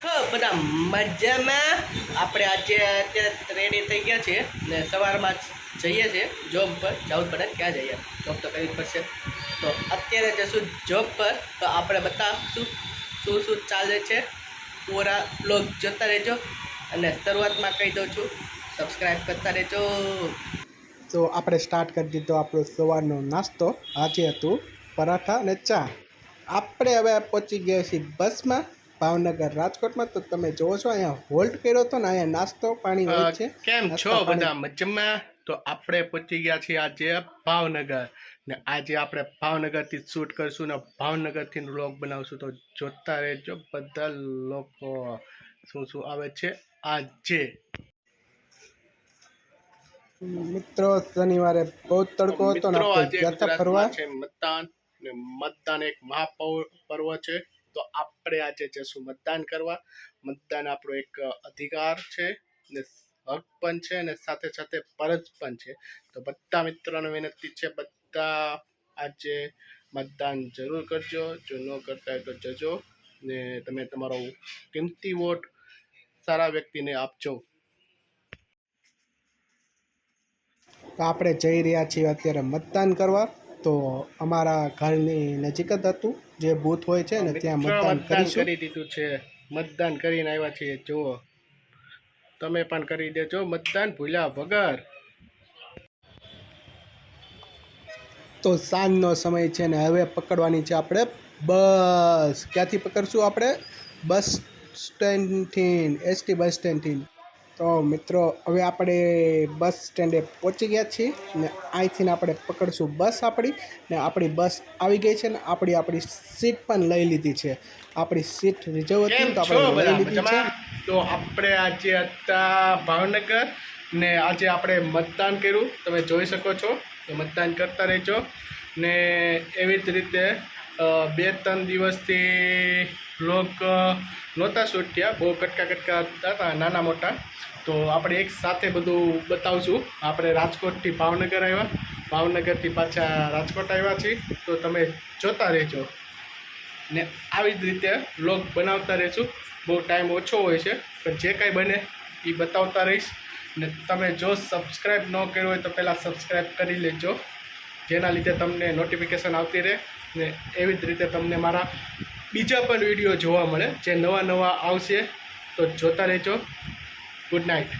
બધા મજામાં. આપણે આજે અત્યારે રેડી થઈ ગયા છીએ ને સવારમાં જઈએ છીએ જોબ પર. જવું જ પડે, ક્યાં જઈએ, જોબ તો કરવી જ પડશે. તો અત્યારે જશું જોબ પર. તો આપણે બતાવશું શું શું ચાલે છે. પૂરા બ્લોગ જોતા રહેજો અને શરૂઆતમાં કહી દઉં છું સબસ્ક્રાઈબ કરતા રહેજો. તો આપણે સ્ટાર્ટ કરી દીધો આપણો સવારનો નાસ્તો. આજે હતું પરાઠા અને ચા. આપણે હવે પહોંચી ગયા છીએ બસમાં ભાવનગર રાજકોટમાં. તો તમે જોવો છો અહીંયા હોલ્ટ કર્યો હતો ને અહીંયા નાસ્તો પાણી હોય છે. કેમ છો બધા મજામાં? તો આપણે પહોંચી ગયા છીએ આજે ભાવનગર ને આજે આપણે ભાવનગરથી શૂટ કરશું ને ભાવનગરથી વ્લોગ બનાવશું. તો જોતા રહેજો બધા લોકો શું શું આવે છે આજે. મિત્રો શનિવારે બહુ તડકો હતો ને આપણે ગયા હતા ફરવા. મતદાન ને મતદાન એક મહાપર્વ છે. તો આપણે આજે જશું મતદાન કરવા. મતદાન આપણો એક અધિકાર છે ને હક પણ છે અને સાથે સાથે ફરજ પણ છે. તો બધા મિત્રોને વિનંતી છે, બધા આજે મતદાન જરૂર કરજો. જો ન કરતા હોય તો જજો ને તમે તમારો કિંમતી વોટ સારા વ્યક્તિને આપજો. તો આપણે જઈ રહ્યા છીએ અત્યારે મતદાન કરવા. તો અમારા ઘરની નજીક જ હતું જે બૂથ હોય છે ને ત્યાં મતદાન કરીશું. કરી દીધું છે, મતદાન કરીને આવ્યા છીએ. જુઓ, તમે પણ કરી દેજો મતદાન ભૂલ્યા વગર. તો સાંજનો સમય છે ને હવે પકડવાની છે આપણે બસ. ક્યાંથી પકડશું આપણે? બસ સ્ટેન્ડથી, એસટી બસ સ્ટેન્ડથી. તો મિત્રો હવે આપણે બસ સ્ટેન્ડે પહોંચી ગયા છીએ ને અહીંથી આપણે પકડશું બસ આપણી. ને આપણી બસ આવી ગઈ છે ને આપણી સીટ પણ લઈ લીધી છે. આપણી સીટ રિઝર્વ હતી તો આપણે લઈ લીધી છે. તો આપણે આજે હતા ભાવનગર ને આજે આપણે મતદાન કર્યું. તમે જોઈ શકો છો. તો મતદાન કરતા રહેજો ને એવી જ રીતે 2-3 દિવસથી લોક નહોતા શૂટ થયા. બહુ કટકા હતા નાના મોટા. તો આપણે એક સાથે બધું બતાવશું. આપણે રાજકોટથી ભાવનગર આવ્યા, ભાવનગરથી પાછા રાજકોટ આવ્યા છીએ. તો તમે જોતા રહેજો ને આવી જ રીતે વ્લોગ બનાવતા રહીશું. બહુ ટાઈમ ઓછો હોય છે પણ જે કાંઈ બને એ બતાવતા રહીશ. ને તમે જો સબસ્ક્રાઈબ ન કર્યું હોય તો પહેલાં સબસ્ક્રાઈબ કરી લેજો, જેના લીધે તમને નોટિફિકેશન આવતી રહે ને એવી જ રીતે તમને મારા બીજા પણ વિડીયો જોવા મળે જે નવા આવશે. તો જોતા રહેજો. Good night.